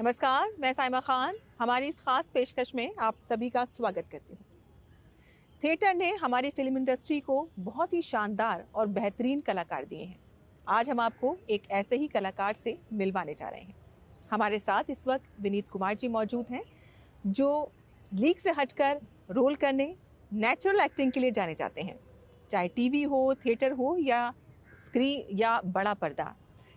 नमस्कार, मैं साइमा खान हमारी इस खास पेशकश में आप सभी का स्वागत करती हूँ। थिएटर ने हमारी फिल्म इंडस्ट्री को बहुत ही शानदार और बेहतरीन कलाकार दिए हैं। आज हम आपको एक ऐसे ही कलाकार से मिलवाने जा रहे हैं। हमारे साथ इस वक्त विनीत कुमार जी मौजूद हैं, जो लीक से हटकर रोल करने, नेचुरल एक्टिंग के लिए जाने जाते हैं। चाहे टीवी हो, थिएटर हो या स्क्रीन या बड़ा पर्दा,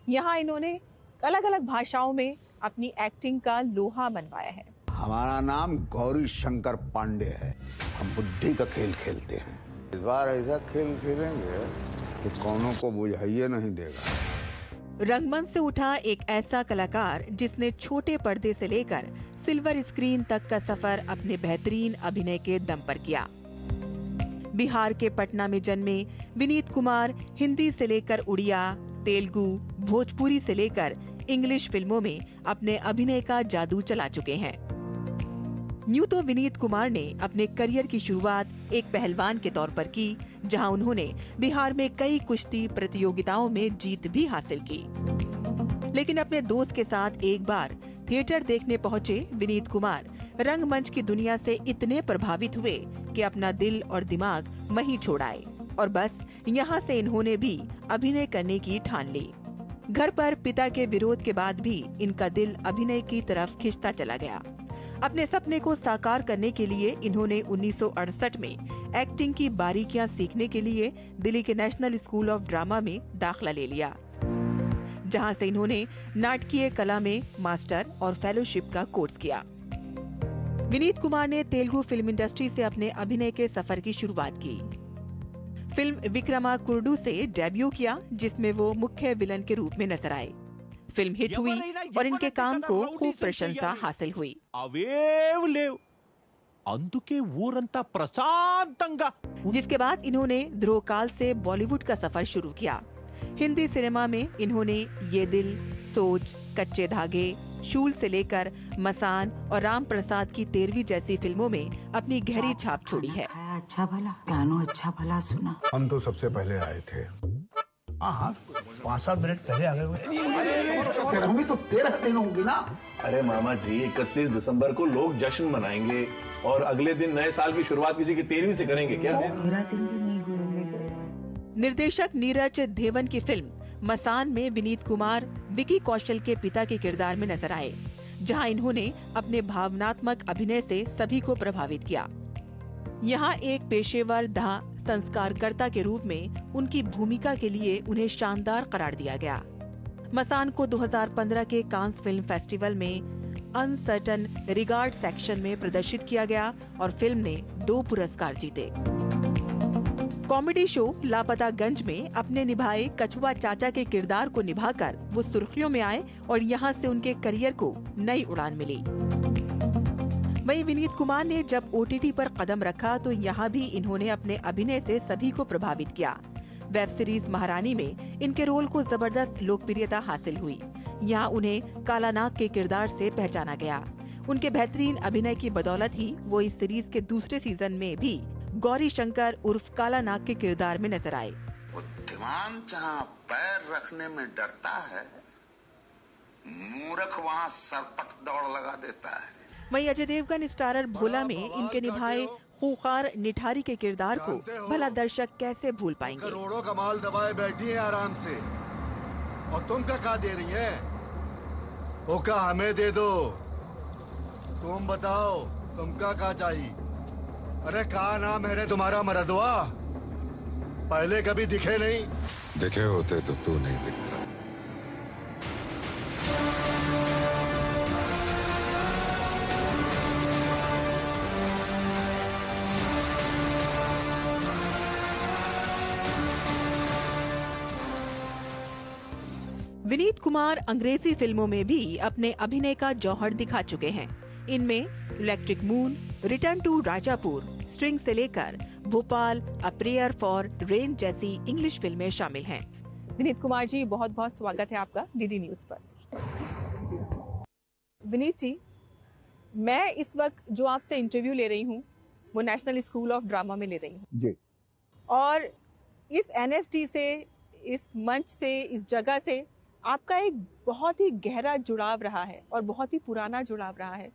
यहाँ इन्होंने अलग अलग भाषाओं में अपनी एक्टिंग का लोहा मनवाया है। हमारा नाम गौरी शंकर पांडे है। हम बुद्धि का खेल खेलते हैं। इस बार ऐसा खेल खेलेंगे कि कौनों को बुझाइए नहीं देगा। रंगमंच से उठा एक ऐसा कलाकार जिसने छोटे पर्दे से लेकर सिल्वर स्क्रीन तक का सफर अपने बेहतरीन अभिनय के दम पर किया। बिहार के पटना में जन्मे विनीत कुमार हिंदी से लेकर उड़िया, तेलुगु, भोजपुरी से लेकर इंग्लिश फिल्मों में अपने अभिनय का जादू चला चुके हैं। यूं तो विनीत कुमार ने अपने करियर की शुरुआत एक पहलवान के तौर पर की, जहां उन्होंने बिहार में कई कुश्ती प्रतियोगिताओं में जीत भी हासिल की। लेकिन अपने दोस्त के साथ एक बार थिएटर देखने पहुंचे विनीत कुमार रंगमंच की दुनिया से इतने प्रभावित हुए कि अपना दिल और दिमाग वहीं छोड़ आए और बस यहाँ से इन्होंने भी अभिनय करने की ठान ली। घर पर पिता के विरोध के बाद भी इनका दिल अभिनय की तरफ खिंचता चला गया। अपने सपने को साकार करने के लिए इन्होंने 1968 में एक्टिंग की बारीकियां सीखने के लिए दिल्ली के नेशनल स्कूल ऑफ ड्रामा में दाखिला ले लिया, जहां से इन्होंने नाटकीय कला में मास्टर और फेलोशिप का कोर्स किया। विनीत कुमार ने तेलुगु फिल्म इंडस्ट्री से अपने अभिनय के सफर की शुरुआत की। फिल्म विक्रमा कुरुडू से डेब्यू किया, जिसमें वो मुख्य विलन के रूप में नजर आए। फिल्म हिट हुई और इनके काम को खूब प्रशंसा हासिल हुई। जिसके बाद इन्होंने ध्रुव काल से बॉलीवुड का सफर शुरू किया। हिंदी सिनेमा में इन्होंने ये दिल, सोच, कच्चे धागे, शूल से लेकर मसान और राम प्रसाद की 13वीं जैसी फिल्मों में अपनी गहरी छाप छोड़ी है। अच्छा भला गानों अच्छा भला सुना। हम तो सबसे पहले आए थे। हाँ 5-7 मिनट पहले आ गए। हम भी तो 13 दिन होंगे ना। अरे मामा जी, 31 दिसंबर को लोग जश्न मनाएंगे और अगले दिन नए साल की शुरुआत किसी की 13वीं से करेंगे क्या? मेरा दिन भी नहीं गुजरेगा। निर्देशक नीरज देवन की फिल्म मसान में विनीत कुमार विकी कौशल के पिता के किरदार में नजर आए, जहां इन्होंने अपने भावनात्मक अभिनय से सभी को प्रभावित किया। यहाँ एक पेशेवर दाह संस्कारकर्ता के रूप में उनकी भूमिका के लिए उन्हें शानदार करार दिया गया। मसान को 2015 के कांस फिल्म फेस्टिवल में अनसर्टन रिगार्ड सेक्शन में प्रदर्शित किया गया और फिल्म ने 2 पुरस्कार जीते। कॉमेडी शो लापतागंज में अपने निभाए कछुआ चाचा के किरदार को निभाकर वो सुर्खियों में आए और यहाँ से उनके करियर को नई उड़ान मिली। वहीं विनीत कुमार ने जब OTT पर कदम रखा तो यहाँ भी इन्होंने अपने अभिनय से सभी को प्रभावित किया। वेब सीरीज महारानी में इनके रोल को जबरदस्त लोकप्रियता हासिल हुई। यहाँ उन्हें काला नाग के किरदार से पहचाना गया। उनके बेहतरीन अभिनय की बदौलत ही वो इस सीरीज के दूसरे सीजन में भी गौरी शंकर उर्फ काला नाग के किरदार में नजर आए। बुद्धिमान जहाँ पैर रखने में डरता है, मूर्ख वहाँ सरपट दौड़ लगा देता है। वहीं अजय देवगन स्टारर भोला में इनके निभाए खूंखार निठारी के किरदार को भला दर्शक कैसे भूल पाएंगे। करोड़ों कमाल दबाए बैठी है आराम से, और तुम क्या दे रही है? वो क्या हमें दे दो। तुम बताओ तुम क्या चाहिए? अरे कहा नाम है रे तुम्हारा मरदवा? पहले कभी दिखे नहीं? दिखे होते तो तू नहीं दिखता। विनीत कुमार अंग्रेजी फिल्मों में भी अपने अभिनय का जौहर दिखा चुके हैं। इनमें electric moon, return to Rajapur, string से लेकर Bhopal, a prayer for rain जैसी इंग्लिश फिल्में शामिल हैं। विनीत कुमार जी, बहुत बहुत स्वागत है आपका DD न्यूज पर। विनीत जी, मैं इस वक्त जो आपसे इंटरव्यू ले रही हूँ वो नेशनल स्कूल ऑफ ड्रामा में ले रही हूँ जी। और इस NSD से, इस मंच से, इस जगह से आपका एक बहुत ही गहरा जुड़ाव रहा है और बहुत ही पुराना जुड़ाव रहा है।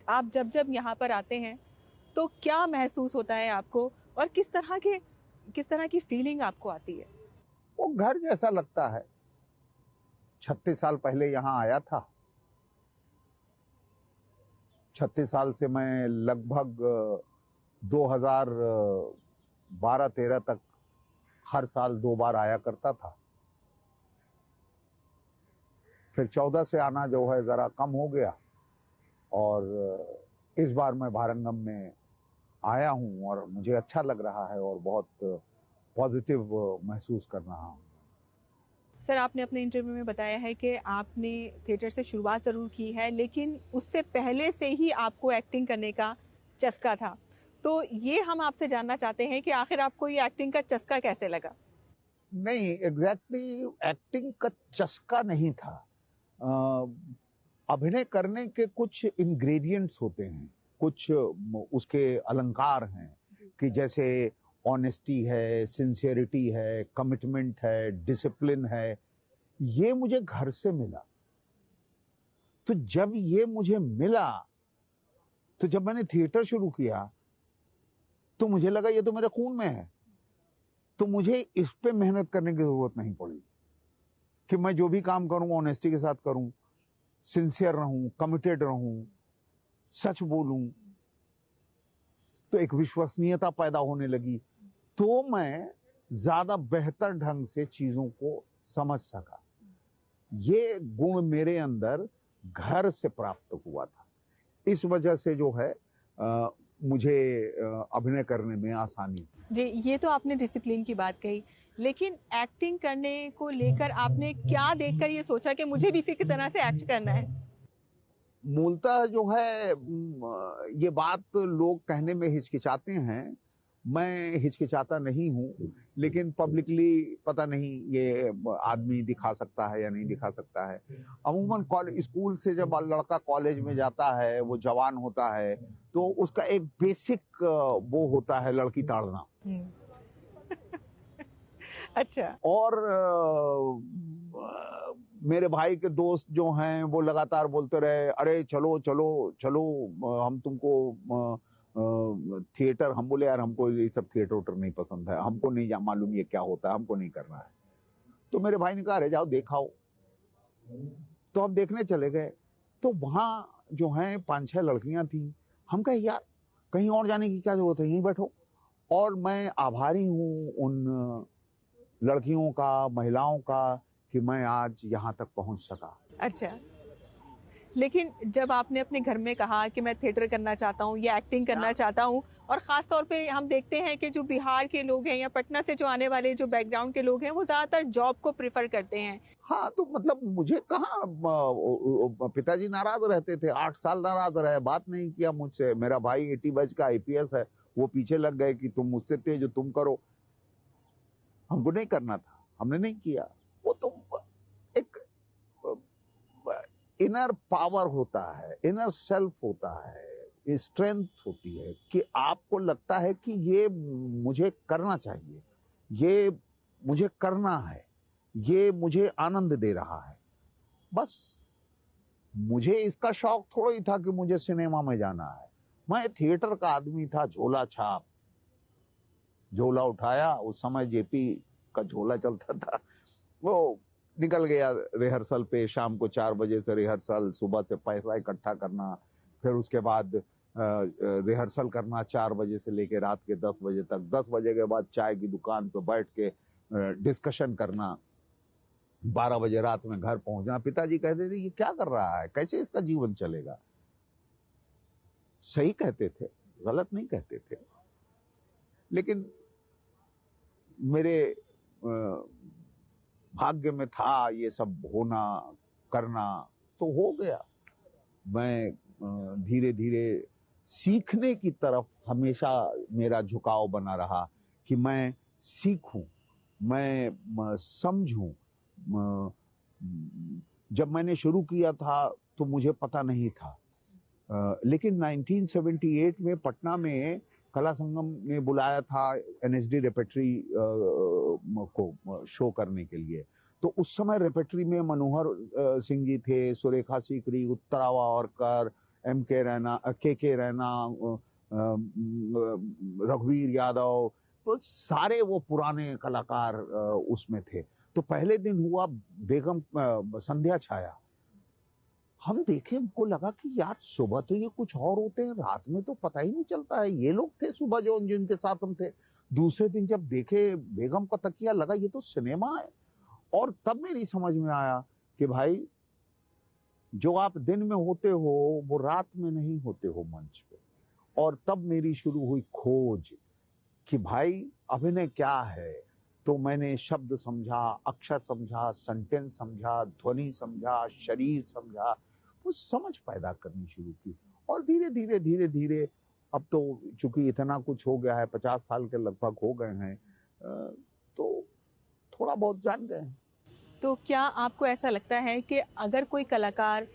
आप जब जब यहाँ पर आते हैं तो क्या महसूस होता है आपको और किस तरह की फीलिंग आपको आती है? वो घर जैसा लगता है। 36 साल पहले यहाँ आया था। 36 साल से मैं लगभग 2012-13 तक हर साल 2 बार आया करता था। फिर 14 से आना जो है जरा कम हो गया और इस बार मैं भारंगम में आया हूं और मुझे अच्छा लग रहा है और बहुत पॉजिटिव महसूस कर रहा हूं। सर, आपने अपने इंटरव्यू में बताया है कि आपने थिएटर से शुरुआत ज़रूर की है, लेकिन उससे पहले से ही आपको एक्टिंग करने का चस्का था। तो ये हम आपसे जानना चाहते हैं कि आखिर आपको ये एक्टिंग का चस्का कैसे लगा? नहीं, एग्जैक्टली एक्टिंग का चस्का नहीं था। अभिनय करने के कुछ इंग्रेडिएंट्स होते हैं, कुछ उसके अलंकार हैं कि जैसे ऑनेस्टी है, सिंसियरिटी है, कमिटमेंट है, डिसिप्लिन है। ये मुझे घर से मिला। तो जब ये मुझे मिला, तो जब मैंने थिएटर शुरू किया तो मुझे लगा ये तो मेरे खून में है, तो मुझे इस पे मेहनत करने की जरूरत नहीं पड़ी कि मैं जो भी काम करूं ऑनेस्टी के साथ करूं, सिंसियर रहूं, कमिटेड रहूं, सच बोलूं। तो एक विश्वसनीयता पैदा होने लगी, तो मैं ज्यादा बेहतर ढंग से चीजों को समझ सका। ये गुण मेरे अंदर घर से प्राप्त हुआ था। इस वजह से जो है मुझे अभिनय करने में आसानी। जी, ये तो आपने डिसिप्लिन की बात कही, लेकिन एक्टिंग करने को लेकर आपने क्या देखकर ये सोचा कि मुझे भी इसी की तरह से एक्ट करना है? मूलतः जो है ये बात लोग कहने में हिचकिचाते हैं। मैं हिचकिचाता नहीं हूँ, लेकिन पब्लिकली पता नहीं ये आदमी दिखा सकता है या नहीं दिखा सकता है। अमूमन स्कूल से जब लड़का कॉलेज में जाता है, वो जवान होता है, तो उसका एक बेसिक वो होता है लड़की ताड़ना। अच्छा। और मेरे भाई के दोस्त जो हैं वो लगातार बोलते रहे, अरे चलो चलो चलो, हम तुमको थिएटर। हम बोले यार हमको ये सब थिएटर नहीं पसंद है, हमको नहीं मालूम ये क्या होता है, हमको नहीं करना है। तो मेरे भाई ने कहा अरे जाओ देखाओ। तो हम देखने चले गए, तो वहां जो है 5-6 लड़कियां थी। हम कहे यार कहीं और जाने की क्या जरूरत है, यहीं बैठो। और मैं आभारी हूं उन लड़कियों का, महिलाओं का, कि मैं आज यहाँ तक पहुंच सका। अच्छा, लेकिन जब आपने अपने घर में कहा कि मैं थिएटर करना चाहता हूँ या एक्टिंग करना चाहता हूँ, और ख़ास तौर पे हम देखते हैं कि जो बिहार के लोग हैं या पटना से जो आने वाले जो बैकग्राउंड के लोग हैं, वो ज़्यादातर जॉब को प्रेफर करते हैं। हाँ, तो मतलब मुझे कहाँ, पिताजी नाराज रहते थे, 8 साल नाराज रहे, बात नहीं किया मुझसे। मेरा भाई 80 बैच का IPS है, वो पीछे लग गए कि तुम मुझसे तेज हो, तुम करो। हमको नहीं करना था, हमने नहीं किया। वो तो एक इनर पावर होता है, इनर सेल्फ होता है, स्ट्रेंथ होती है कि आपको लगता है कि ये मुझे करना चाहिए, ये मुझे करना है, ये मुझे आनंद दे रहा है। बस मुझे इसका शौक थोड़ा ही था कि मुझे सिनेमा में जाना है। मैं थिएटर का आदमी था, झोला छाप। झोला उठाया, उस समय JP का झोला चलता था, वो निकल गया रिहर्सल पे। शाम को 4 बजे से रिहर्सल, सुबह से पैसा इकट्ठा करना, फिर उसके बाद रिहर्सल करना 4 बजे से लेकर रात के 10 बजे तक। 10 बजे के बाद चाय की दुकान पे बैठ के डिस्कशन करना। 12 बजे रात में घर पहुंचना। पिताजी कहते थे ये क्या कर रहा है, कैसे इसका जीवन चलेगा। सही कहते थे, गलत नहीं कहते थे, लेकिन मेरे भाग्य में था ये सब होना, करना, तो हो गया। मैं धीरे धीरे सीखने की तरफ हमेशा मेरा झुकाव बना रहा कि मैं सीखूं, मैं समझूं। जब मैंने शुरू किया था तो मुझे पता नहीं था, लेकिन 1978 में पटना में कला संगम ने बुलाया था NSD रेपेट्री को शो करने के लिए। तो उस समय रेपेटरी में मनोहर सिंह जी थे, सुरेखा सीकरी, उत्तरा वावरकर, के रैना, रघुवीर यादव, वो सारे वो पुराने कलाकार उसमें थे। तो पहले दिन हुआ बेगम संध्या छाया, हम देखे, हमको लगा कि यार सुबह तो ये कुछ और होते हैं, रात में तो पता ही नहीं चलता है, ये लोग थे सुबह जो जिनके साथ हम थे। दूसरे दिन जब देखे बेगम का तकिया, लगा ये तो सिनेमा है। और तब मेरी समझ में आया कि भाई जो आप दिन में होते हो वो रात में नहीं होते हो मंच पे। और तब मेरी शुरू हुई खोज कि भाई अभिनय क्या है। तो मैंने शब्द समझा, अक्षर समझा, सेंटेंस समझा, ध्वनि समझा, शरीर समझा, वो समझ पैदा करनी शुरू की। और धीरे धीरे अब तो चूंकि इतना कुछ हो गया है, 50 साल के लगभग हो गए हैं, तो थोड़ा बहुत जान गए हैं। तो क्या आपको ऐसा लगता है कि अगर कोई कलाकार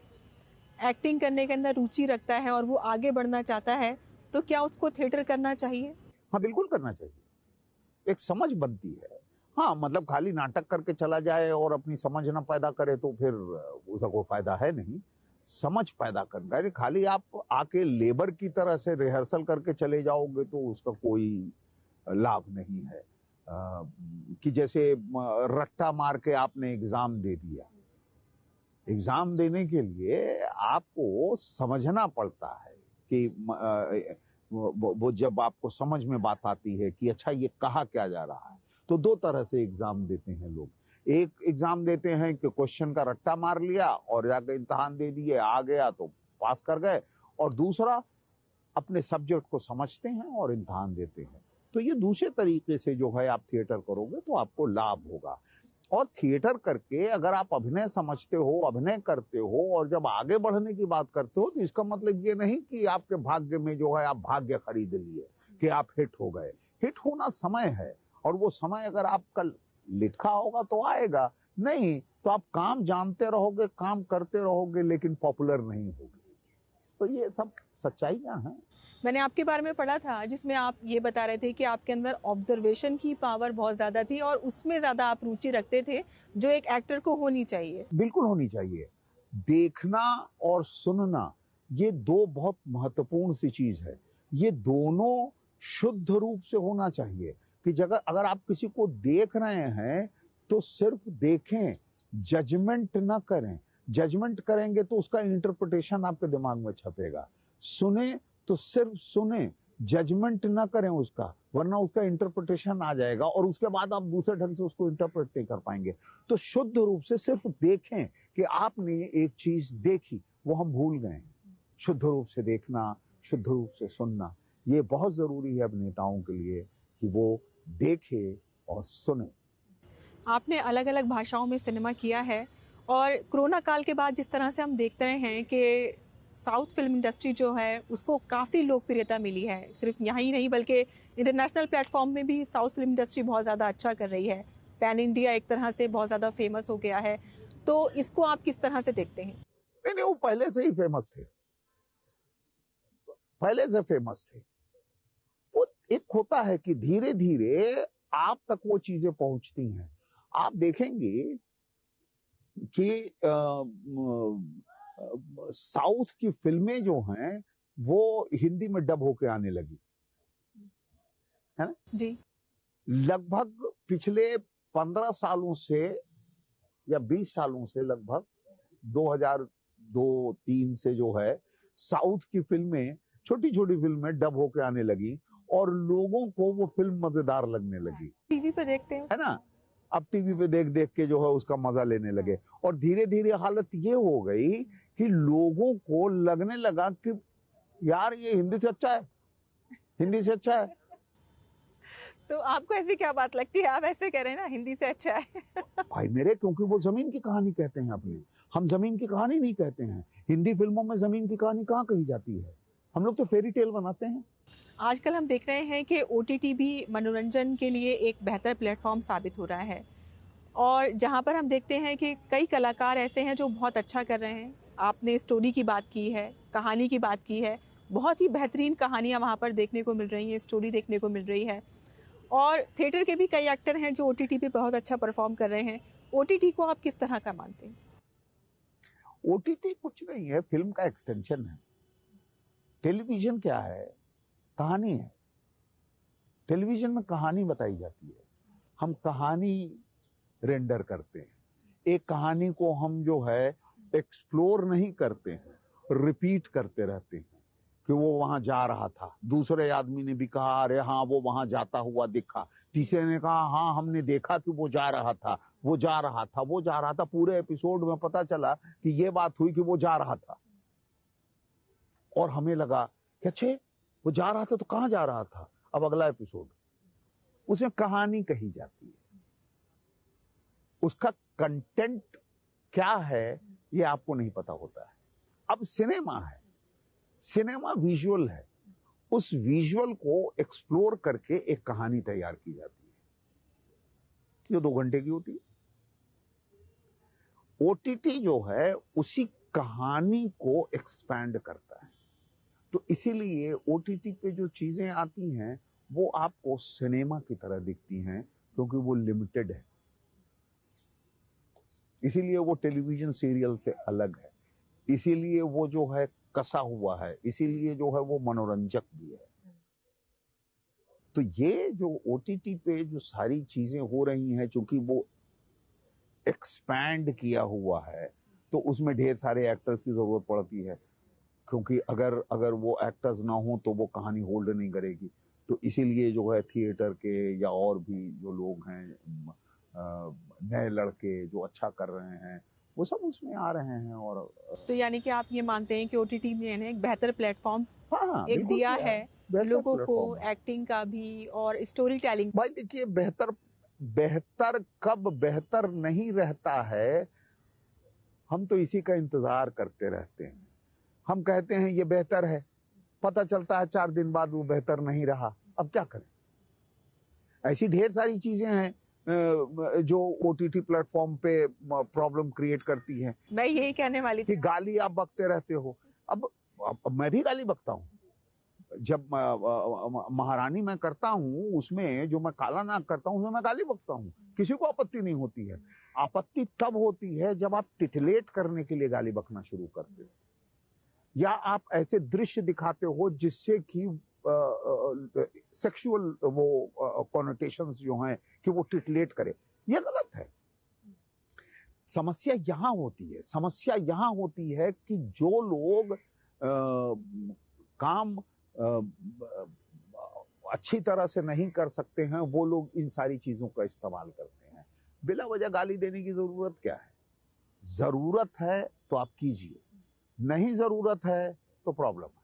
एक्टिंग करने के अंदर रुचि रखता है और वो आगे बढ़ना चाहता है, तो क्या उसको थिएटर करना चाहिए? हाँ, बिल्कुल करना चाहिए। एक समझ बनती है। हाँ, मतलब खाली नाटक करके चला जाए और अपनी समझ ना पैदा करे तो फिर उसका कोई फायदा है नहीं। समझ पैदा करना है। खाली आप आके लेबर की तरह से रिहर्सल करके चले जाओगे तो उसका कोई लाभ नहीं है। कि जैसे रट्टा मार के आपने एग्जाम दे दिया, एग्जाम देने के लिए आपको समझना पड़ता है कि वो जब आपको समझ में बात आती है कि अच्छा ये कहा क्या जा रहा है, तो दो तरह से एग्जाम देते हैं लोग। एक एग्जाम देते हैं कि क्वेश्चन का रट्टा मार लिया और जाके इम्तिहान दे दिए, आ गया तो पास कर गए, और दूसरा अपने सब्जेक्ट को समझते हैं और इम्तिहान देते हैं। तो ये दूसरे तरीके से जो है आप थिएटर करोगे तो आपको लाभ होगा। और थिएटर करके अगर आप अभिनय समझते हो, अभिनय करते हो और जब आगे बढ़ने की बात करते हो, तो इसका मतलब ये नहीं कि आपके भाग्य में जो है आप भाग्य खरीद लिए कि आप हिट हो गए। हिट होना समय है, और वो समय अगर आपका लिखा होगा तो आएगा, नहीं तो आप काम जानते रहोगे, काम करते रहोगे, लेकिन पॉपुलर नहीं होगे। तो ये सब सच्चाइयां हैं। मैंने आपके बारे में पढ़ा था जिसमें आप ये बता रहे थे कि आपके अंदर ऑब्जर्वेशन की पावर बहुत ज़्यादा थी और उसमें ज़्यादा आप रुचि रखते थे, जो एक एक्टर को होनी चाहिए। बिल्कुल होनी चाहिए। देखना और सुनना, ये दो बहुत महत्वपूर्ण सी चीज है। ये दोनों शुद्ध रूप से होना चाहिए कि अगर आप किसी को देख रहे हैं तो सिर्फ देखें, जजमेंट ना करें। जजमेंट करेंगे तो उसका इंटरप्रिटेशन आपके दिमाग में छपेगा। सुने तो सिर्फ सुने, जजमेंट ना करें उसका, वरना उसका इंटरप्रिटेशन आ जाएगा और उसके बाद आप दूसरे ढंग से उसको इंटरप्रेट नहीं कर पाएंगे। तो शुद्ध रूप से सिर्फ देखें कि आपने एक चीज देखी, वो हम भूल गए। शुद्ध रूप से देखना, शुद्ध रूप से सुनना, ये बहुत जरूरी है अभिनेताओं के लिए कि वो देखे और सुने। आपने अलग अलग भाषाओं में सिनेमा किया है, और कोरोना काल के बाद जिस तरह से हम देखते रहे हैं कि साउथ फिल्म इंडस्ट्री जो है उसको काफ़ी लोकप्रियता मिली है, सिर्फ यहाँ ही नहीं बल्कि इंटरनेशनल प्लेटफॉर्म में भी साउथ फिल्म इंडस्ट्री बहुत ज़्यादा अच्छा कर रही है। पैन इंडिया एक तरह से बहुत ज़्यादा फेमस हो गया है, तो इसको आप किस तरह से देखते हैं? नहीं, वो पहले से ही फेमस थे, पहले से फेमस थे। वो एक होता है कि धीरे धीरे आप तक वो चीजें पहुंचती हैं। आप देखेंगे कि साउथ की फिल्में जो हैं वो हिंदी में डब होके आने लगी है ना जी। लगभग पिछले 15 सालों से या 20 सालों से, लगभग 2002-3 से जो है साउथ की फिल्में, छोटी छोटी फिल्में डब होके आने लगी और लोगों को वो फिल्म मजेदार लगने लगी। टीवी पे देखते हैं, है ना, अब टीवी पे देख देख के जो है उसका मजा लेने लगे। और धीरे धीरे हालत ये हो गई कि लोगों को लगने लगा कि यार ये हिंदी से अच्छा है, हिंदी से अच्छा है। तो आपको ऐसी क्या बात लगती है, आप ऐसे कह रहे हैं ना हिंदी से अच्छा है? भाई मेरे, क्योंकि वो जमीन की कहानी कहते हैं अपनी, हम जमीन की कहानी नहीं कहते हैं। हिंदी फिल्मों में जमीन की कहानी कहाँ कही जाती है, हम लोग तो फेरी टेल बनाते हैं। आजकल हम देख रहे हैं कि OTT भी मनोरंजन के लिए एक बेहतर प्लेटफॉर्म साबित हो रहा है, और जहां पर हम देखते हैं कि कई कलाकार ऐसे हैं जो बहुत अच्छा कर रहे हैं। आपने स्टोरी की बात की है, कहानी की बात की है, बहुत ही बेहतरीन कहानियां वहां पर देखने को मिल रही हैं, स्टोरी देखने को मिल रही है। और थिएटर के भी कई एक्टर हैं जो OTT पे बहुत अच्छा परफॉर्म कर रहे हैं। OTT को आप किस तरह का मानते हैं? OTT कुछ नहीं है, फिल्म का एक्सटेंशन है। टेलीविजन क्या है? कहानी है। टेलीविजन में कहानी बताई जाती है, हम कहानी रेंडर करते हैं। एक कहानी को हम जो है एक्सप्लोर नहीं करते हैं, रिपीट करते रहते हैं कि वो वहां जा रहा था, दूसरे आदमी ने भी कहा अरे हाँ वो वहां जाता हुआ दिखा, तीसरे ने कहा हाँ हमने देखा कि वो जा रहा था, वो जा रहा था, वो जा रहा था। पूरे एपिसोड में पता चला कि ये बात हुई कि वो जा रहा था, और हमें लगा कि अच्छे वो जा रहा था तो कहां जा रहा था। अब अगला एपिसोड, उसमें कहानी कही जाती है, उसका कंटेंट क्या है ये आपको नहीं पता होता है। अब सिनेमा है, सिनेमा विजुअल है, उस विजुअल को एक्सप्लोर करके एक कहानी तैयार की जाती है जो 2 घंटे की होती है। OTT जो है उसी कहानी को एक्सपैंड करता है। तो इसीलिए OTT पे जो चीजें आती हैं वो आपको सिनेमा की तरह दिखती हैं, क्योंकि वो लिमिटेड है। इसीलिए वो टेलीविजन सीरियल से अलग है, इसीलिए वो जो है कसा हुआ है, इसीलिए जो है वो मनोरंजक भी है। तो ये जो OTT पे जो सारी चीजें हो रही हैं, चूंकि वो एक्सपैंड किया हुआ है तो उसमें ढेर सारे एक्टर्स की जरूरत पड़ती है, क्योंकि अगर वो एक्टर्स ना हो तो वो कहानी होल्ड नहीं करेगी। तो इसीलिए जो है थिएटर के या और भी जो लोग हैं, नए लड़के जो अच्छा कर रहे हैं, वो सब उसमें आ रहे हैं। और तो यानी कि आप ये मानते हैं कि OTT ने एक बेहतर प्लेटफॉर्म हाँ, एक दिया है लोगों को प्लेटफॉर्म है। एक्टिंग का भी और स्टोरी टेलिंग। भाई देखिए, बेहतर कब बेहतर नहीं रहता है, हम तो इसी का इंतजार करते रहते हैं। हम कहते हैं ये बेहतर है, पता चलता है 4 दिन बाद वो बेहतर नहीं रहा। अब क्या करें? ऐसी ढेर सारी चीजें हैं जो OTT प्लेटफॉर्म पे प्रॉब्लम क्रिएट करती हैं। मैं यही कहने वाली थी कि गाली आप बकते रहते हो। अब मैं भी गाली बकता हूँ। जब महारानी मैं करता हूँ, उसमें जो मैं काला नाग करता हूँ उसमें मैं गाली बकता हूँ, किसी को आपत्ति नहीं होती है। आपत्ति तब होती है जब आप टिटलेट करने के लिए गाली बकना शुरू करते हो, या आप ऐसे दृश्य दिखाते हो जिससे कि सेक्सुअल वो कॉनोटेशंस जो हैं कि वो टिटलेट करे। ये गलत है। समस्या यहाँ होती है कि जो लोग काम अच्छी तरह से नहीं कर सकते हैं, वो लोग इन सारी चीजों का इस्तेमाल करते हैं। बिला वजह गाली देने की जरूरत क्या है? जरूरत है तो आप कीजिए, नहीं जरूरत है तो प्रॉब्लम है।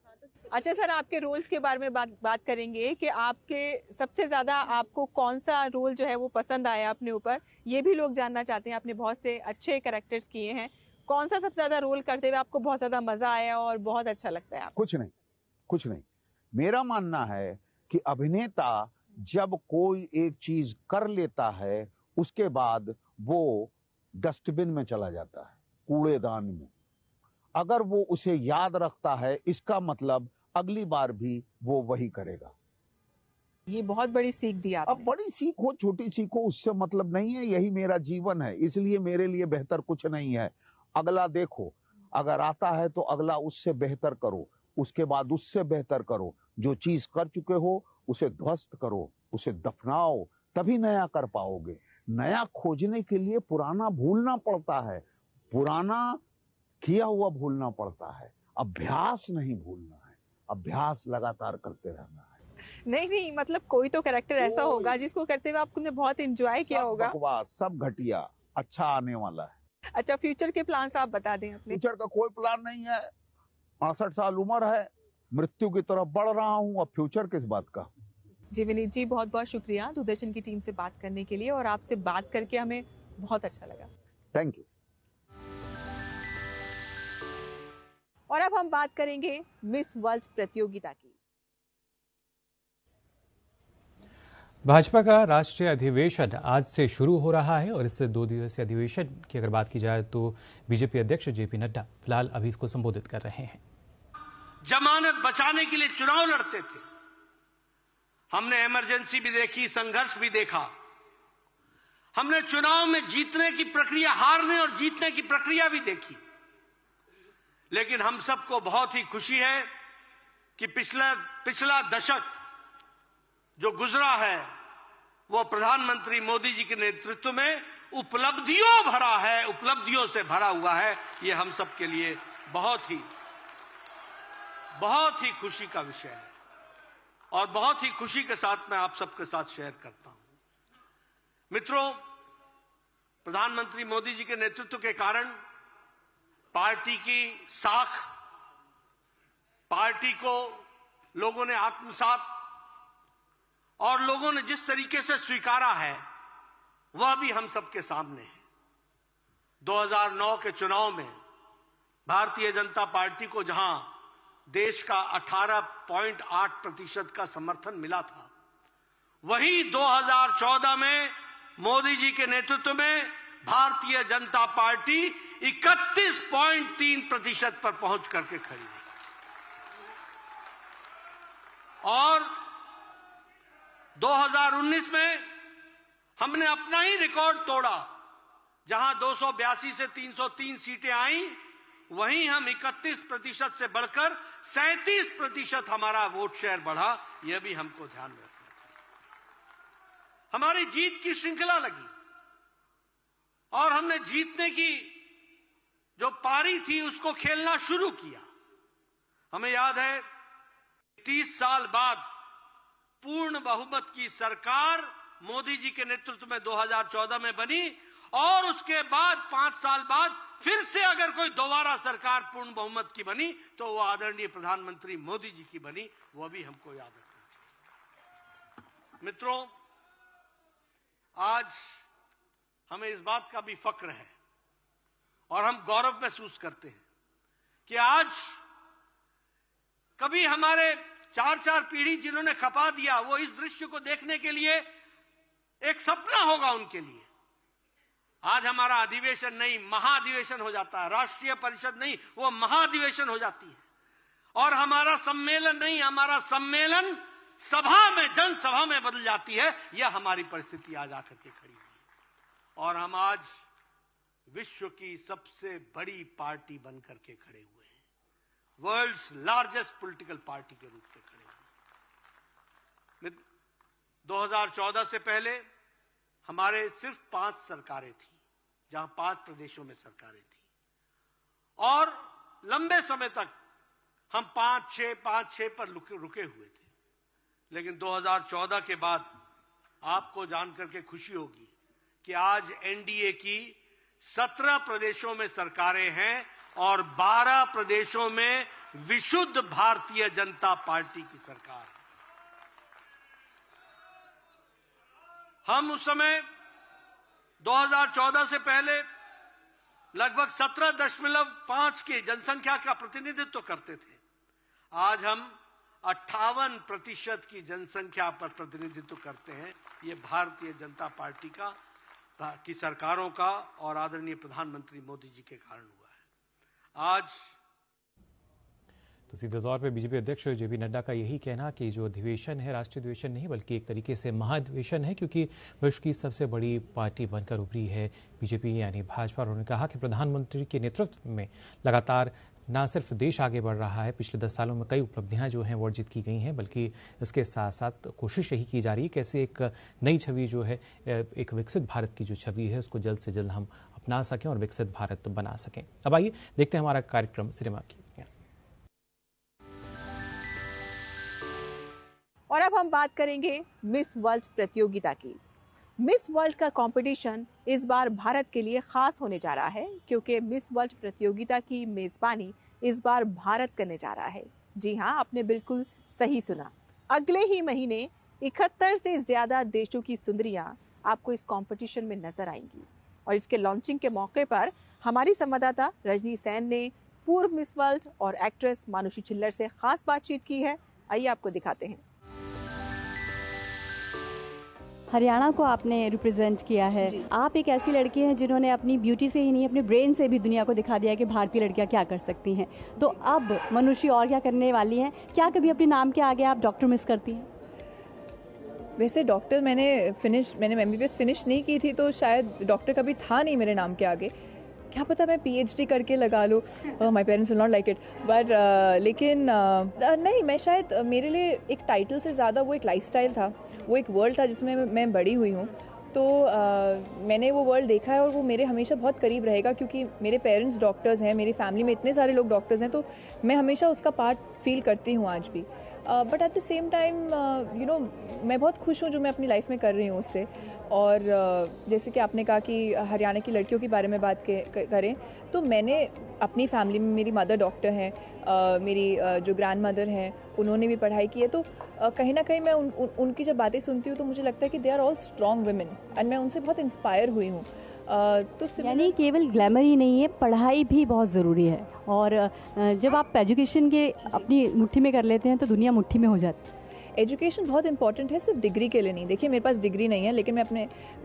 अच्छा सर, आपके रोल्स के बारे में बात करेंगे कि आपके सबसे ज्यादा आपको कौन सा रोल जो है वो पसंद आया अपने ऊपर, ये भी लोग जानना चाहते हैं। आपने बहुत से अच्छे कैरेक्टर्स किए हैं, कौन सा सबसे ज्यादा रोल करते हुए आपको बहुत ज्यादा मजा आया और बहुत अच्छा लगता है आपको? कुछ नहीं। मेरा मानना है कि अभिनेता जब कोई एक चीज कर लेता है, उसके बाद वो डस्टबिन में चला जाता है, कूड़ेदान में। अगर वो उसे याद रखता है, इसका मतलब अगली बार भी वो वही करेगा। ये बहुत बड़ी सीख दी आपने। अब बड़ी सीख हो छोटी सीख हो उससे मतलब नहीं है, यही मेरा जीवन है, इसलिए मेरे लिए बेहतर कुछ नहीं है। अगला देखो, अगर आता है तो अगला उससे बेहतर करो, उसके बाद उससे बेहतर करो। जो चीज कर चुके हो उसे ध्वस्त करो, उसे दफनाओ, तभी नया कर पाओगे। नया खोजने के लिए पुराना भूलना पड़ता है, पुराना किया हुआ भूलना पड़ता है, अभ्यास नहीं भूलना है, अभ्यास लगातार करते रहना है। नहीं, मतलब कोई तो कैरेक्टर ऐसा होगा जिसको करते हुए आपने बहुत एंजॉय किया होगा। बकवास, सब घटिया, अच्छा आने वाला है। अच्छा, फ्यूचर के प्लान्स आप बता दें अपने। फ्यूचर का कोई प्लान नहीं है। 68 साल उम्र है, मृत्यु की तरफ बढ़ रहा हूँ, अब फ्यूचर किस बात का। जी विनीत जी, बहुत बहुत शुक्रिया दूरदर्शन की टीम से बात करने के लिए, और आपसे बात करके हमें बहुत अच्छा लगा। Thank you. और अब हम बात करेंगे मिस वर्ल्ड प्रतियोगिता की। भाजपा का राष्ट्रीय अधिवेशन आज से शुरू हो रहा है, और इस 2 दिवसीय अधिवेशन की अगर बात की जाए तो बीजेपी अध्यक्ष जेपी नड्डा फिलहाल अभी इसको संबोधित कर रहे हैं। जमानत बचाने के लिए चुनाव लड़ते थे, हमने इमरजेंसी भी देखी, संघर्ष भी देखा। हमने चुनाव में जीतने की प्रक्रिया, हारने और जीतने की प्रक्रिया भी देखी। लेकिन हम सबको बहुत ही खुशी है कि पिछला दशक जो गुजरा है वो प्रधानमंत्री मोदी जी के नेतृत्व में उपलब्धियों भरा है, उपलब्धियों से भरा हुआ है। ये हम सब के लिए बहुत ही खुशी का विषय है और बहुत ही खुशी के साथ मैं आप सबके साथ शेयर करता हूं। मित्रों, प्रधानमंत्री मोदी जी के नेतृत्व के कारण पार्टी की साख, पार्टी को लोगों ने आत्मसात और लोगों ने जिस तरीके से स्वीकारा है वह भी हम सबके सामने है। 2009 के चुनाव में भारतीय जनता पार्टी को जहां देश का 18.8% का समर्थन मिला था, वहीं 2014 में मोदी जी के नेतृत्व में भारतीय जनता पार्टी 31.3% पर पहुंच करके खड़ी है। और 2019 में हमने अपना ही रिकॉर्ड तोड़ा। जहां 282 से 303 सीटें आई, वहीं हम 31% से बढ़कर 37% हमारा वोट शेयर बढ़ा। यह भी हमको ध्यान में रखना चाहिए। हमारी जीत की श्रृंखला लगी और हमने जीतने की जो पारी थी उसको खेलना शुरू किया। हमें याद है 30 साल बाद पूर्ण बहुमत की सरकार मोदी जी के नेतृत्व में 2014 में बनी और उसके बाद 5 साल बाद फिर से अगर कोई दोबारा सरकार पूर्ण बहुमत की बनी तो वो आदरणीय प्रधानमंत्री मोदी जी की बनी। वो भी हमको याद रखना चाहिए। मित्रों, आज हमें इस बात का भी फक्र है और हम गौरव महसूस करते हैं कि आज कभी हमारे 4 पीढ़ी जिन्होंने खपा दिया, वो इस दृश्य को देखने के लिए एक सपना होगा उनके लिए। आज हमारा अधिवेशन नहीं, महाधिवेशन हो जाता है। राष्ट्रीय परिषद नहीं, वो महाधिवेशन हो जाती है। और हमारा सम्मेलन नहीं, हमारा सम्मेलन सभा में, जनसभा में बदल जाती है। यह हमारी परिस्थिति आज आकर के खड़ी है और हम आज विश्व की सबसे बड़ी पार्टी बनकर के खड़े हुए हैं। वर्ल्ड्स लार्जेस्ट पॉलिटिकल पार्टी के रूप में खड़े हुए। 2014 से पहले हमारे सिर्फ 5 सरकारें थी, जहां 5 प्रदेशों में सरकारें थी और लंबे समय तक हम 5-6 पर रुके हुए थे। लेकिन 2014 के बाद आपको जानकर के खुशी होगी कि आज एनडीए की 17 प्रदेशों में सरकारें हैं और 12 प्रदेशों में विशुद्ध भारतीय जनता पार्टी की सरकार है। हम उस समय 2014 से पहले लगभग 17.5 की जनसंख्या का प्रतिनिधित्व करते थे। आज हम 58% की जनसंख्या पर प्रतिनिधित्व करते हैं। ये भारतीय जनता पार्टी की सरकारों का और आदरणीय प्रधानमंत्री मोदी जी के कारण हुआ है। आज तो सीधे तौर पे बीजेपी अध्यक्ष जेपी नड्डा का यही कहना कि जो अधिवेशन है राष्ट्रीय अधिवेशन नहीं बल्कि एक तरीके से महाधिवेशन है, क्योंकि विश्व की सबसे बड़ी पार्टी बनकर उभरी है बीजेपी यानी भाजपा। उन्होंने कहा कि प्रधानमंत्री के नेतृत्व में लगातार ना सिर्फ देश आगे बढ़ रहा है, पिछले 10 सालों में कई उपलब्धियां जो हैं वो अर्जित की गई हैं, बल्कि इसके साथ साथ कोशिश यही की जा रही है कैसे एक नई छवि जो है, एक विकसित भारत की जो छवि है उसको जल्द से जल्द हम अपना सकें और विकसित भारत बना सकें। अब आइए देखते हैं हमारा कार्यक्रम सिनेमा की। और अब हम बात करेंगे मिस वर्ल्ड प्रतियोगिता की। मिस वर्ल्ड का कंपटीशन इस बार भारत के लिए खास होने जा रहा है, क्योंकि मिस वर्ल्ड प्रतियोगिता की मेजबानी इस बार भारत करने जा रहा है। जी हाँ, आपने बिल्कुल सही सुना। अगले ही महीने 71 से ज्यादा देशों की सुंदरियां आपको इस कंपटीशन में नजर आएंगी। और इसके लॉन्चिंग के मौके पर हमारी संवाददाता रजनी सेन ने पूर्व मिस वर्ल्ड और एक्ट्रेस मानुषी छिल्लर से खास बातचीत की है। आइए आपको दिखाते हैं। हरियाणा को आपने रिप्रेजेंट किया है। आप एक ऐसी लड़की हैं जिन्होंने अपनी ब्यूटी से ही नहीं अपने ब्रेन से भी दुनिया को दिखा दिया है कि भारतीय लड़कियां क्या कर सकती हैं। तो अब मनुष्य और क्या करने वाली हैं? क्या कभी अपने नाम के आगे आप डॉक्टर मिस करती हैं? वैसे डॉक्टर मैंने MBBS फिनिश नहीं की थी, तो शायद डॉक्टर कभी था नहीं मेरे नाम के आगे। क्या पता मैं PhD करके लगा लूँ, my parents will not like it, but लेकिन नहीं, मैं शायद मेरे लिए एक टाइटल से ज़्यादा वो एक लाइफस्टाइल था, वो एक वर्ल्ड था जिसमें मैं बड़ी हुई हूँ। तो मैंने वो वर्ल्ड देखा है और वो मेरे हमेशा बहुत करीब रहेगा, क्योंकि मेरे पेरेंट्स डॉक्टर्स हैं, मेरी फैमिली में इतने सारे लोग डॉक्टर्स हैं, तो मैं हमेशा उसका पार्ट फील करती हूँ आज भी। But at the same time मैं बहुत खुश हूँ जो मैं अपनी लाइफ में कर रही हूँ उससे। और जैसे कि आपने कहा कि हरियाणा की लड़कियों के बारे में बात करें, तो मैंने अपनी फैमिली में, मेरी मदर डॉक्टर हैं, मेरी जो ग्रैंड मदर हैं उन्होंने भी पढ़ाई की है, तो कहीं ना कहीं मैं उनकी जब बातें सुनती हूँ तो मुझे लगता है कि they are all strong women and मैं उनसे बहुत इंस्पायर हुई हूँ। तो यानी केवल ग्लैमर ही नहीं है, पढ़ाई भी बहुत ज़रूरी है, और जब आप एजुकेशन के अपनी मुट्ठी में कर लेते हैं तो दुनिया मुट्ठी में हो जाती है। एजुकेशन बहुत इंपॉर्टेंट है, सिर्फ डिग्री के लिए नहीं। देखिए मेरे पास डिग्री नहीं है,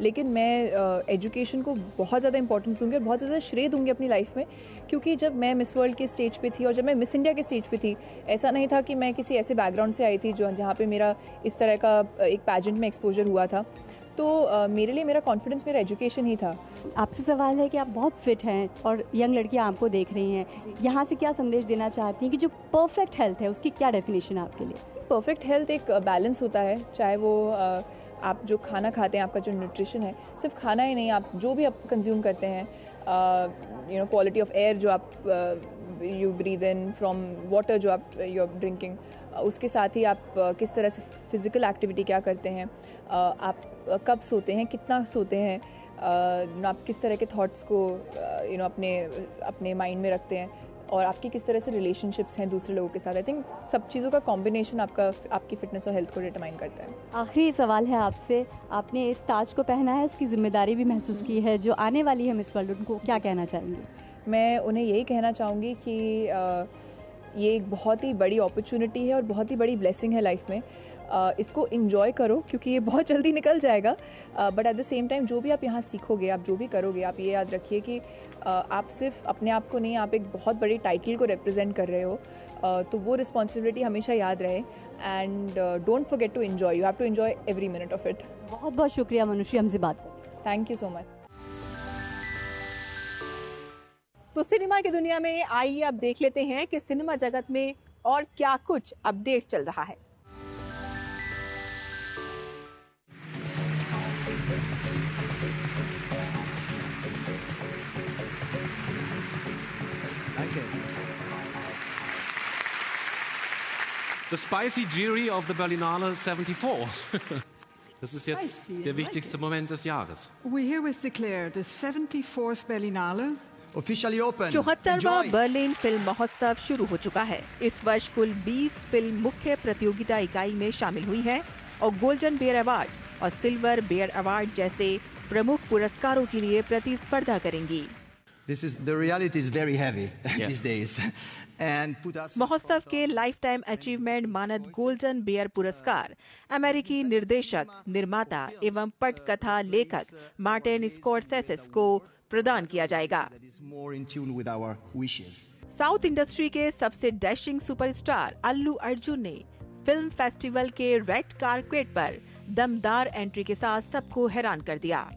लेकिन मैं एजुकेशन को बहुत ज़्यादा इंपॉर्टेंस दूंगी और बहुत ज़्यादा श्रेय दूंगी अपनी लाइफ में, क्योंकि जब मैं मिस वर्ल्ड के स्टेज पे थी और जब मैं मिस इंडिया के स्टेज पे थी, ऐसा नहीं था कि मैं किसी ऐसे बैकग्राउंड से आई थी जहाँ पे मेरा इस तरह का एक पैजेंट में एक्सपोजर हुआ था। तो मेरे लिए मेरा कॉन्फिडेंस मेरा एजुकेशन ही था। आपसे सवाल है कि आप बहुत फिट हैं और यंग लड़कियां आपको देख रही हैं, यहाँ से क्या संदेश देना चाहती हैं कि जो परफेक्ट हेल्थ है उसकी क्या डेफिनेशन है आपके लिए? परफेक्ट हेल्थ एक बैलेंस होता है, चाहे वो आप जो खाना खाते हैं, आपका जो न्यूट्रिशन है, सिर्फ खाना ही नहीं, आप जो भी आप कंज्यूम करते हैं, क्वालिटी ऑफ एयर जो आप you breathe in from water जो आप यू आर ड्रिंकिंग, उसके साथ ही आप किस तरह से फिजिकल एक्टिविटी क्या करते हैं, आप कब सोते हैं, कितना सोते हैं, आप किस तरह के थॉट्स को अपने माइंड में रखते हैं, और आपकी किस तरह से रिलेशनशिप्स हैं दूसरे लोगों के साथ। आई थिंक सब चीज़ों का कॉम्बिनेशन आपकी फिटनेस और हेल्थ को डिटरमाइन करता है। आखिरी सवाल है आपसे, आपने इस ताज को पहना है, उसकी जिम्मेदारी भी महसूस की है, जो आने वाली है मिस वर्ल्ड, उनको क्या कहना चाहेंगे? मैं उन्हें यही कहना चाहूँगी कि ये एक बहुत ही बड़ी अपॉर्चुनिटी है और बहुत ही बड़ी ब्लेसिंग है लाइफ में। इसको इंजॉय करो, क्योंकि ये बहुत जल्दी निकल जाएगा, but at the same time जो भी आप यहाँ सीखोगे, आप जो भी करोगे, आप ये याद रखिए कि आप सिर्फ अपने आप को नहीं, आप एक बहुत बड़ी टाइटल को रिप्रेजेंट कर रहे हो, तो वो रिस्पॉन्सिबिलिटी हमेशा याद रहे, and don't forget to enjoy, you have to enjoy every minute of it. बहुत बहुत शुक्रिया मनुश्री, हमसे बात करें। Thank you so much. तो सिनेमा की दुनिया में आइए अब देख लेते हैं कि सिनेमा जगत में और क्या कुछ अपडेट चल रहा है। The spicy Jury of the Berlinale 74. Das ist jetzt der wichtigste Moment des Jahres. We herewith declare the 74th Berlinale officially open. 74वां बर्लिन फिल्म महोत्सव शुरू हो चुका है। इस वर्ष कुल 20 फिल्म मुख्य प्रतियोगिता इकाई में शामिल हुई हैं और गोल्डन बेयर अवार्ड और सिल्वर बेयर अवार्ड जैसे प्रमुख पुरस्कारों के लिए प्रतिस्पर्धा करेंगी। The reality is very heavy these days. महोत्सव के लाइफ टाइम अचीवमेंट मानद गोल्डन बेयर पुरस्कार अमेरिकी निर्देशक, निर्माता एवं पटकथा लेखक मार्टिन स्कॉर्सेसे को प्रदान किया जाएगा। साउथ इंडस्ट्री के सबसे डैशिंग सुपरस्टार अल्लू अर्जुन ने फिल्म फेस्टिवल के रेड कारपेट पर दमदार एंट्री के साथ सबको हैरान कर दिया।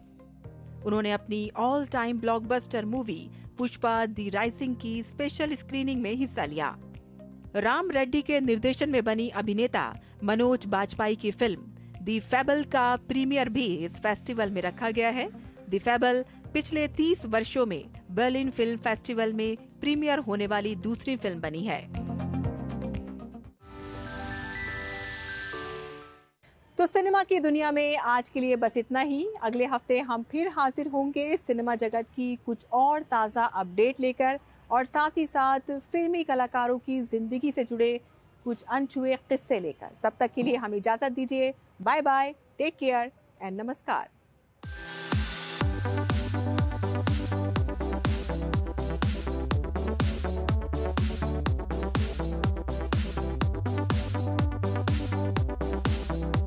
उन्होंने अपनी all time blockbuster movie Pushpa the rising की स्पेशल स्क्रीनिंग में हिस्सा लिया। राम रेड्डी के निर्देशन में बनी अभिनेता मनोज बाजपेयी की फिल्म दी फेबल का प्रीमियर भी इस फेस्टिवल में रखा गया है। दी फेबल पिछले 30 वर्षों में बर्लिन फिल्म फेस्टिवल में प्रीमियर होने वाली दूसरी फिल्म बनी है। तो सिनेमा की दुनिया में आज के लिए बस इतना ही। अगले हफ्ते हम फिर हाजिर होंगे सिनेमा जगत की कुछ और ताज़ा अपडेट लेकर, और साथ ही साथ फिल्मी कलाकारों की जिंदगी से जुड़े कुछ अनछुए किस्से लेकर। तब तक के लिए हमें इजाज़त दीजिए। Bye bye, take care and नमस्कार।